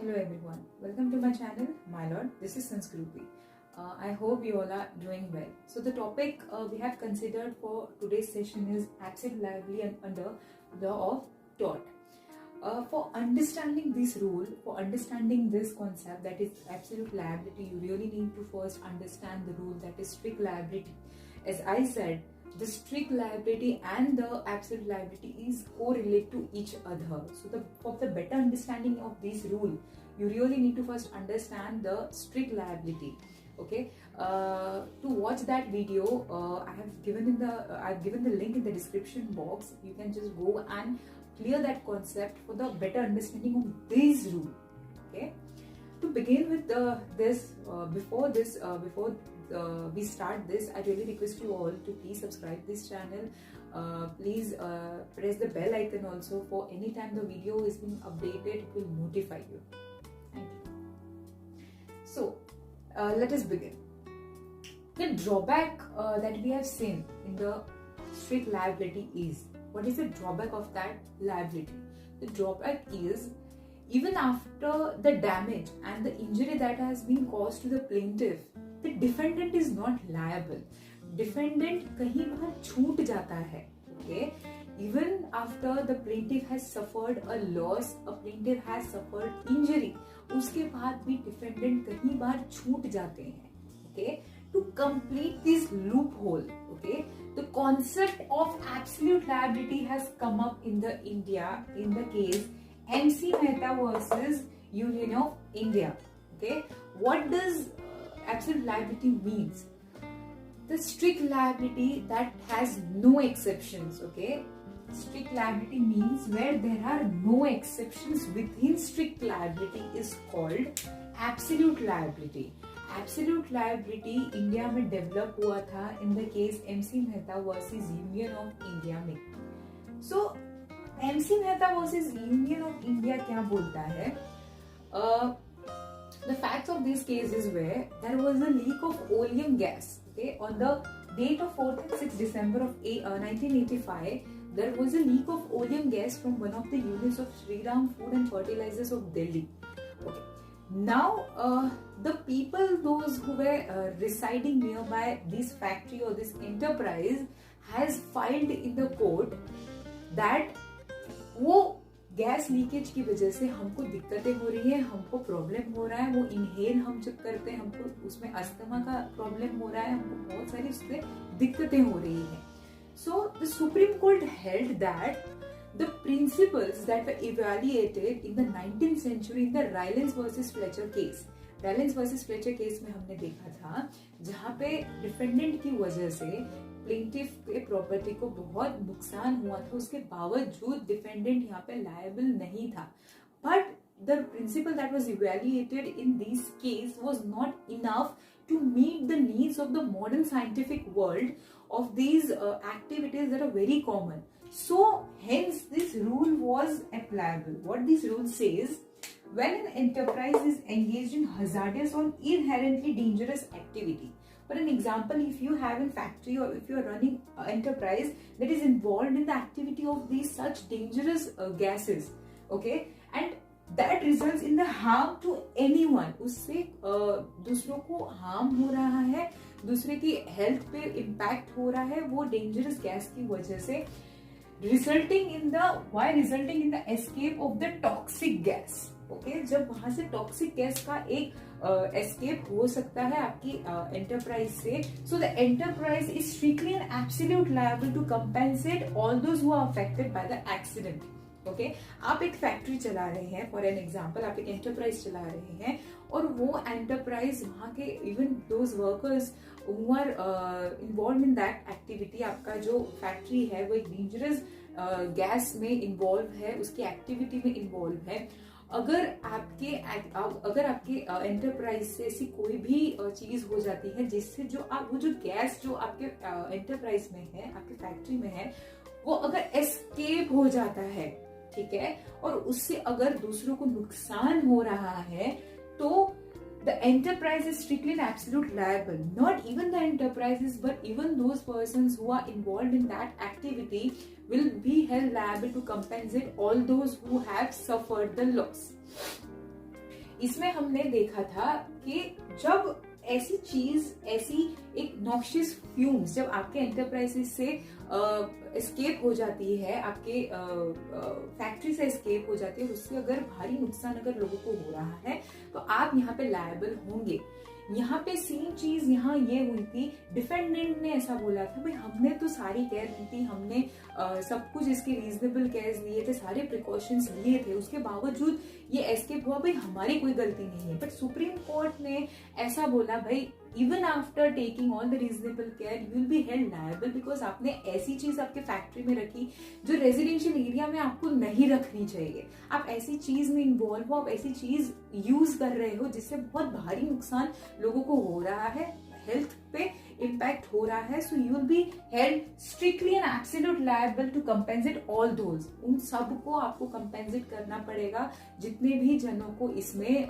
Hello everyone, welcome to my channel, my lord. This is Sanskruti. I hope you all are doing well. So the topic we have considered for today's session is absolute liability under law of tort. For understanding this rule, for understanding this concept that is absolute liability, you really need to first understand the rule that is strict liability. As I said, the strict liability and the absolute liability is correlate to each other. So for the better understanding of this rule, you really need to first understand the strict liability. Okay, to watch that video, I've given the link in the description box. You can just go and clear that concept for the better understanding of this rule. Okay, to begin with before we start this, I really request you all to please subscribe this channel. Please press the bell icon also. For any time the video is being updated, it will notify you. Thank you. So let us begin. The drawback that we have seen in the strict liability is, what is the drawback of that liability? The drawback is, even after the damage and the injury that has been caused to the plaintiff, the defendant is not liable. Defendant कहीं बाहर छूट जाता है. Okay, even after the plaintiff has suffered a loss, a plaintiff has suffered injury, उसके बाद भी defendant कहीं बाहर छूट जाते हैं. Okay, to complete this loophole, okay, the concept of absolute liability has come up in the India in the case MC Mehta versus Union of India. Okay, what does absolute liability means? The strict liability that has no exceptions. Okay, strict liability means where there are no exceptions within strict liability is called absolute liability. Absolute liability India में develop हुआ था in the case MC Mehta versus Union of India में. So MC Mehta versus Union of India क्या बोलता है? The facts of this case is where there was a leak of oleum gas. Okay, on the date of 4th and 6th December of 1985, there was a leak of oleum gas from one of the units of Shriram Food and Fertilizers of Delhi. Okay, now the people, those who were residing nearby this factory or this enterprise, has filed in the court that वो gas leakage की वजह से हमको दिक्कतें हो रही है, हमको प्रॉब्लम हो रहा है, वो इनहेल हम जब करते हैं हमको उसमें अस्थमा का प्रॉब्लम हो रहा है, हमको बहुत सारी उससे दिक्कतें हो रही हैं. So the supreme court held that the principles that were evaluated in the 19th century in the Rylance versus Fletcher case. Rylance versus Fletcher case में हमने देखा था जहाँ पे डिफेंडेंट की वजह से प्लेंटिफ के प्रॉपर्टी को बहुत नुकसान हुआ था, उसके बावजूद डिफेंडेंट यहाँ पे लायबल नहीं था. But the principle that was evaluated in this case was not enough to meet the needs of the modern scientific world of these activities that are very common. So hence this rule was applicable. What this rule says, when an enterprise is engaged in hazardous or inherently dangerous activity. For an example, if you have a factory or if you are running an enterprise that is involved in the activity of these such dangerous gases, okay, and that results in the harm to anyone, उससे दूसरों को harm हो रहा है, दूसरे की health पे impact हो रहा है वो dangerous gas की वजह से, resulting in the escape of the toxic gas. Okay, जब वहां से toxic gas का एक escape हो सकता है आपकी enterprise से, so the enterprise is strictly and absolute liable to compensate all those who are affected by the accident. Okay, आप एक फैक्ट्री चला रहे हैं, फॉर एन एग्जाम्पल आप एक एंटरप्राइज चला रहे हैं और वो एंटरप्राइज वहाँ के even those workers who are involve in that activity, आपका जो फैक्ट्री है वो एक डेंजरस गैस में इन्वॉल्व है, उसकी एक्टिविटी में इन्वॉल्व है. अगर आपके एंटरप्राइज से ऐसी कोई भी चीज हो जाती है जिससे वो जो गैस जो आपके एंटरप्राइज में है, आपके फैक्ट्री में है, वो अगर एस्केप हो जाता है, ठीक है, और उससे अगर दूसरों को नुकसान हो रहा है, तो the enterprise is strictly and absolute liable. Not even the enterprises, but even those persons who are involved in that activity will be held liable to compensate all those who have suffered the loss. इसमें हमने देखा था कि जब ऐसी चीज, ऐसी एक नॉक्शियस फ्यूम्स जब आपके एंटरप्राइजेस से एस्केप हो जाती है, आपके फैक्ट्री से एस्केप हो जाती है, उससे अगर भारी नुकसान अगर लोगों को हो रहा है तो आप यहाँ पे लायबल होंगे। यहाँ पे सेम चीज यहाँ ये हुई थी, डिफेंडेंट ने ऐसा बोला था भाई हमने तो सारी केयर ली थी, हमने सब कुछ इसके रीजनेबल केयर लिए थे, सारे प्रिकॉशंस लिए थे, उसके बावजूद ये एस्केप हुआ, भाई हमारी कोई गलती नहीं है। बट सुप्रीम कोर्ट ने ऐसा बोला भाई even after taking all the reasonable care you will be held liable, because आपने ऐसी चीज आपके फैक्ट्री में रखी जो रेजिडेंशियल एरिया में आपको नहीं रखनी चाहिए। आप ऐसी चीज में इन्वॉल्व हो, आप ऐसी चीज यूज कर रहे हो जिससे बहुत भारी नुकसान लोगों को हो रहा है, हेल्थ पे इम्पैक्ट हो रहा है। So you will be held strictly and absolute liable to compensate all those. उन सब को आपको कंपेंसेट करना पड़ेगा जितने भी जनों को इसमें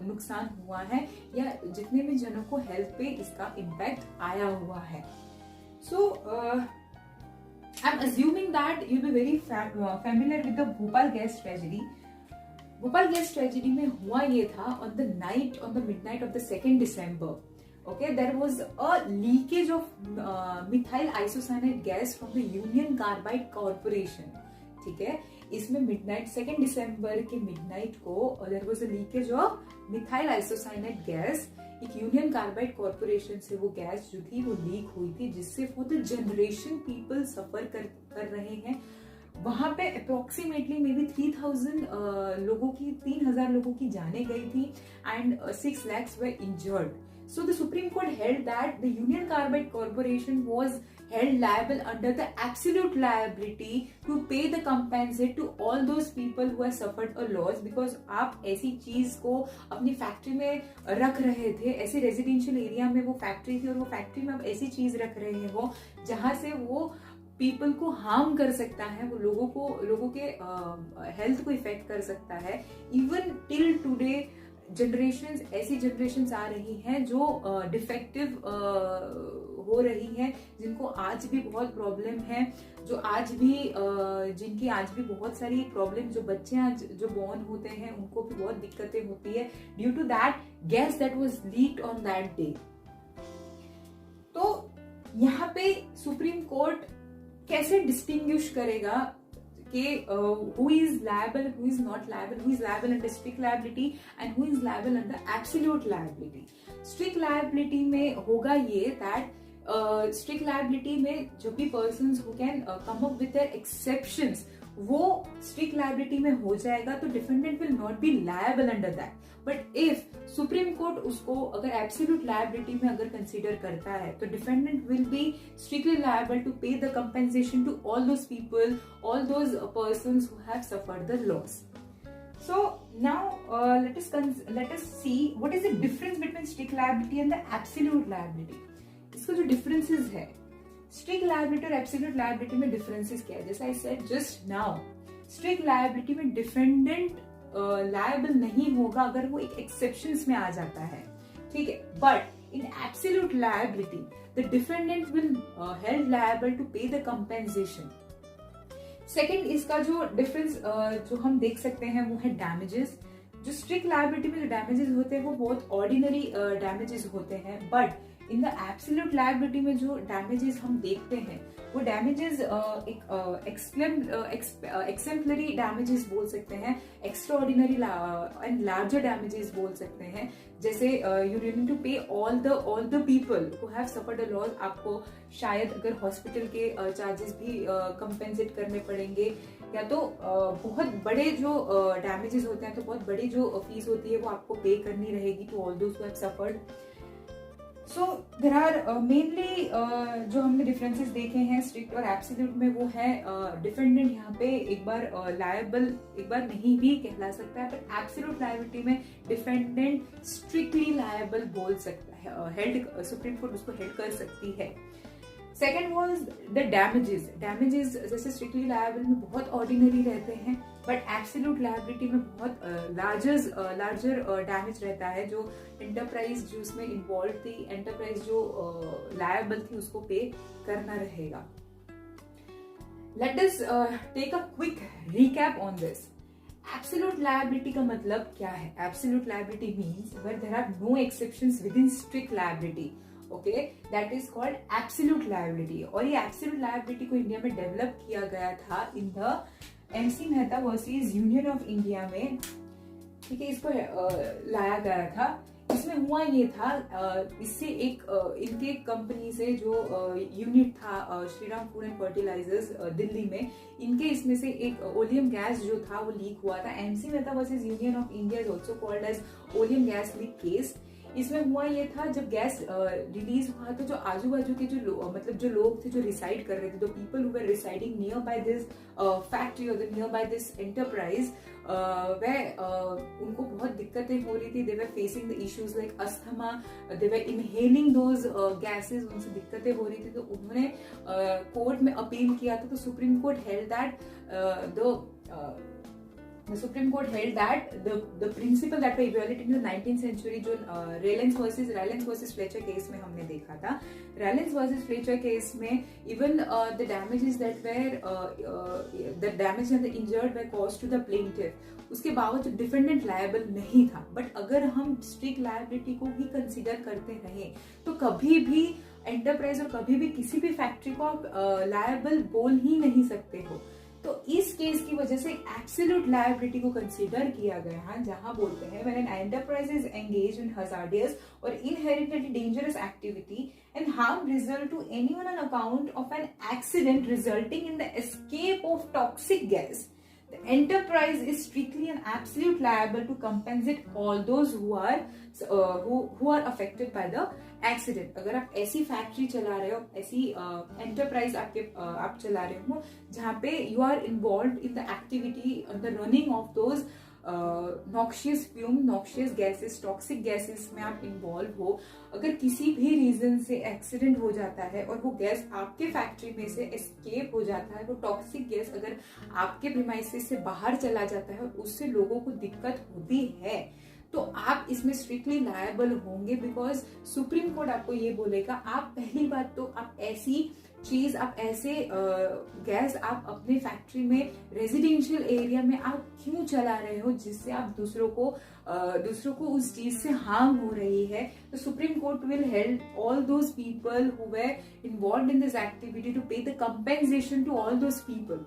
नुकसान हुआ है या जितने भी जनों को हेल्थ पे इसका इम्पैक्ट आया हुआ है। So I am assuming that you be very familiar with the Bhopal gas tragedy. Bhopal gas tragedy में हुआ ये था on the midnight of the 2nd December. Okay, there was a leakage of methyl isocyanate gas from the Union Carbide Corporation. ठीक है, इसमें midnight 2nd December के midnight को there was a leakage of methyl isocyanate gas। एक union carbide corporation से वो gas जो थी वो लीक हुई थी, जिससे for the generation people suffer कर रहे हैं। वहां पे अप्रोक्सीमेटली मे बी 3000 लोगों की 3000 लोगों की जाने गई थी and 6 lakhs were injured. So the Supreme Court held that the Union Carbide Corporation was held liable under the absolute liability to pay the compensate to all those people who have suffered a loss, because आप ऐसी चीज को अपनी factory में रख रहे थे, ऐसे रेजिडेंशियल एरिया में वो फैक्ट्री थी और वो फैक्ट्री में आप ऐसी चीज रख रहे हो जहां से वो पीपल को हार्म कर सकता है, वो लोगों के हेल्थ को इफेक्ट कर सकता है। इवन टिल टुडे जनरेशंस, ऐसी जनरेशंस आ रही हैं जो डिफेक्टिव हो रही हैं, जिनको आज भी बहुत प्रॉब्लम है, जो आज भी जिनकी आज भी बहुत सारी प्रॉब्लम, जो बच्चे आज जो बॉर्न होते हैं उनको भी बहुत दिक्कतें होती है due to that gas that was leaked on that day. तो यहाँ पे सुप्रीम कोर्ट कैसे डिस्टिंग्विश करेगा कि who is liable, who is not liable, who is liable under strict liability and who is liable under absolute liability। strict liability में होगा ये that strict liability में जो भी persons who can come up with their exceptions वो strict liability में हो जाएगा, तो defendant will not be liable under that। But if Supreme Court उसको अगर absolute liability में अगर consider करता है तो defendant will be strictly liable to pay the compensation to all those people, all those persons who have suffered the loss। So now let us see what is the difference between strict liability and the absolute liability। इसका जो differences है, strict liability और absolute liability में differences क्या है? जैसा I said just now, strict liability में defendant liable नहीं होगा अगर वो एक एक्सेप्शंस में आ जाता है, ठीक है। But in absolute liability the defendant will held liable to pay the compensation. Second, इसका जो डिफरेंस जो हम देख सकते हैं वो है डैमेजेस। जो स्ट्रिक्ट लायबिलिटी में जो डैमेजेस होते हैं वो बहुत ऑर्डिनरी डैमेजेस होते हैं, but in the absolute liability में जो डैमेजेस हम देखते हैं वो डैमेजेस एक एक्सेम्पलरी डैमेजेस बोल सकते हैं, एक्स्ट्राऑर्डिनरी एंड लार्जर डैमेजेस बोल सकते हैं। जैसे यू नीड टू पे all the people who have suffered a loss. आपको शायद अगर हॉस्पिटल के चार्जेस भी कंपेंसेट करने पड़ेंगे, या तो बहुत बड़े जो डैमेजेस होते हैं तो बहुत बड़ी जो फीस होती है वो आपको पे करनी रहेगी to all those who have suffered. So there are mainly जो हमने डिफरेंसेस देखे हैं स्ट्रिक्ट और एब्सोल्यूट में, वो है डिफेंडेंट यहाँ पे एक बार लायबल एक बार नहीं भी कहला सकता है, पर एब्सोल्यूट लायबिलिटी में डिफेंडेंट स्ट्रिक्टली लायबल बोल सकता है, हेल्ड सुप्रीम कोर्ट उसको हेल्ड कर सकती है। Second was the damages. Damages जैसे स्ट्रिक्टली लायबल में बहुत ऑर्डिनरी रहते हैं, बट एब्सोल्यूट लायबिलिटी में बहुत लार्जर डैमेज रहता है। जो एंटरप्राइज जो उसमें इन्वॉल्व थी, एंटरप्राइज जो लायबल थी, उसको पे करना रहेगा। Let us take a quick recap on this. Absolute liability का मतलब क्या है? Absolute liability means where there are no exceptions within strict liability, okay, that is called absolute liability. और ये एब्सोल्यूट लायबिलिटी को India में develop किया गया था in the MC Mehta versus union of India में, ठीक है, इसको लाया गया था। इसमें हुआ ये था, इससे एक इनके कंपनी से जो यूनिट था Shriram food and fertilizers Delhi में, इनके इसमें से एक ओलियम गैस जो था वो लीक हुआ था। MC Mehta versus union of India is also called as oleum gas leak case. इसमें हुआ ये था, जब गैस रिलीज हुआ तो जो आजू बाजू के जो मतलब जो लोग थे जो रिसाइड कर रहे थे, the people who were residing nearby this factory और नियर बाय दिस एंटरप्राइज, वह उनको बहुत दिक्कतें हो रही थी। They were facing the issues like asthma, they were inhaling those gases, उनसे दिक्कतें हो रही थी। तो उन्होंने कोर्ट में अपील किया था। तो Supreme court held that The Supreme Court held that the principle that were evaluated in the 19th century, जो Raylands versus Fletcher केस में हमने देखा था, Raylands versus Fletcher केस में even the damages that were the damage and the injured were caused to the plaintiff, उसके बावजूद defendant liable नहीं था। बट अगर हम स्ट्रिक्ट लायबिलिटी को ही कंसिडर करते रहे तो कभी भी एंटरप्राइज और कभी भी किसी भी फैक्ट्री को आप लायबल बोल ही नहीं सकते हो। तो इस केस की वजह से एब्सोल्यूट लायबिलिटी को कंसीडर किया गया है, जहां बोलते हैं when an enterprise is engaged in hazardous or inherently dangerous activity and harm result to anyone on account of an accident resulting in the escape of toxic gas, the enterprise is strictly and absolute liable to compensate all those who are affected by the accident। अगर आप ऐसी factory चला रहे हो, ऐसी enterprise आप चला रहे हो जहाँ पे you are involve in the activity the running of those noxious fume, noxious gases, toxic gases में आप इन्वॉल्व हो, अगर किसी भी रीजन से एक्सीडेंट हो जाता है और वो गैस आपके फैक्ट्री में से एस्केप हो जाता है, वो टॉक्सिक गैस अगर आपके प्रीमाइसेस से बाहर चला जाता है और उससे लोगों को दिक्कत होती है, तो आप इसमें स्ट्रिक्टली लायबल होंगे। बिकॉज सुप्रीम कोर्ट आपको ये बोलेगा, आप पहली बात तो आप ऐसी चीज, आप ऐसे गैस आप अपने फैक्ट्री में रेजिडेंशियल एरिया में आप क्यों चला रहे हो जिससे आप दूसरों को उस चीज से हार्म हो रही है। तो Supreme Court will held all those people who were involved in this activity to pay the compensation to all those people.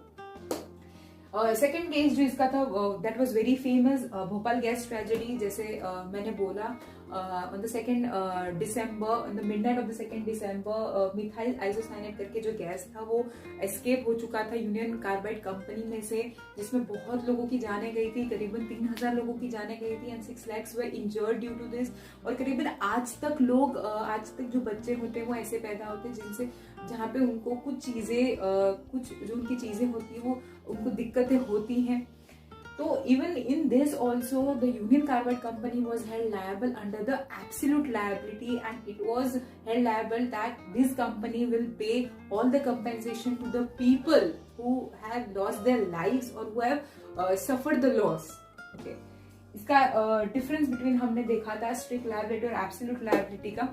Second case जो इसका था that was very famous, Bhopal gas tragedy. जैसे मैंने बोला on the 2nd December, on the midnight of the 2nd December, methyl isocyanate करके जो gas था वो एस्केप हो चुका था यूनियन कार्बाइड कंपनी में से, जिसमें बहुत लोगों की जाने गई थी, करीबन 3000 लोगों की जाने गई थी and 6 lakhs were injured due to this. और करीबन आज तक जो बच्चे होते हैं वो ऐसे पैदा होते हैं जिनसे जहाँ पे उनको कुछ जो उनकी चीजें होती है वो उनको दिक्कतें होती हैं। तो even in this also the Union Carbide company was held liable under the absolute liability and it was held liable that this company will pay all the compensation to the people who have lost their lives और who have suffered the loss. Okay, इसका difference between हमने देखा था strict liability और absolute liability का।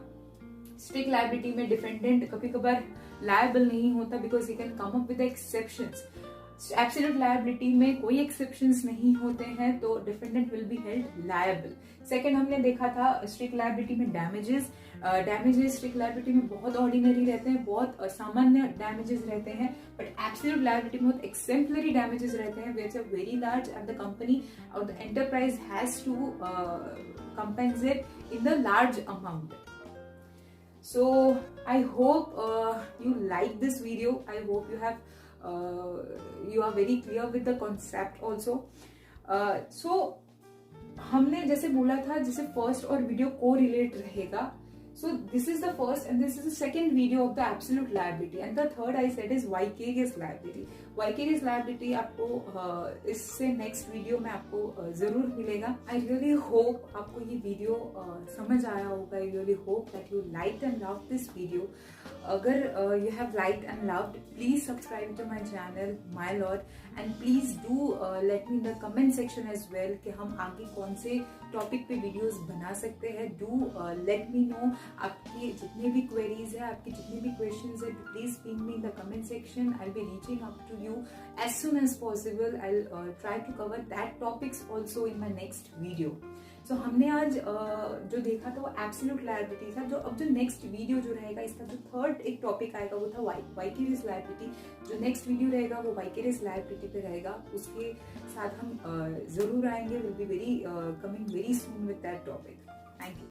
Strict liability में defendant कभी कभार लायबल नहीं होता because he can come up with exceptions. Absolute liability में कोई एक्सेप्शंस नहीं होते हैं, तो defendant will be held liable. Second हमने देखा था स्ट्रिक्ट लायबिलिटी में डैमेजेस स्ट्रिक्ट लायबिलिटी में बहुत ऑर्डिनरी रहते हैं, बहुत सामान्य डैमेजेस रहते हैं, बट एब्सोल्यूट लायबिलिटी में बहुत एक्सेम्पलरी डैमेजेस रहते हैं which are very large and the company और the enterprise has to compensate in the large amount. So I hope you like this video. I hope you are very clear with the concept also. So हमने जैसे बोला था जैसे first और video को relate रहेगा। So this is the first and this is the second video of the absolute liability and the third I said is vicarious liability. Vicarious liability आपको इससे नेक्स्ट वीडियो में आपको जरूर मिलेगा। I really hope आपको ये video समझ आया होगा। I really hope that you liked and loved this video. अगर you have liked and loved, please subscribe to my channel My Lord and please do let me in the comment section as well कि हम आगे कौन से topic पे videos बना सकते हैं। डू लेट मी नो, आपके जितने भी क्वेरीज है, आपके जितने भी क्वेश्चंस है, please ping me in the comment section. I will be reaching up to you as soon as possible. I'll try to cover that topics also in my next video. So हमने आज जो देखा था वो absolute liability था। जो अब जो नेक्स्ट वीडियो जो रहेगा, इसका जो थर्ड एक टॉपिक आएगा वो था वाइकेरियस लायबिलिटी। जो नेक्स्ट वीडियो रहेगा वो वाइकेरियस लायबिलिटी पे रहेगा। उसके साथ हम जरूर आएंगे, will be very coming very soon with that topic.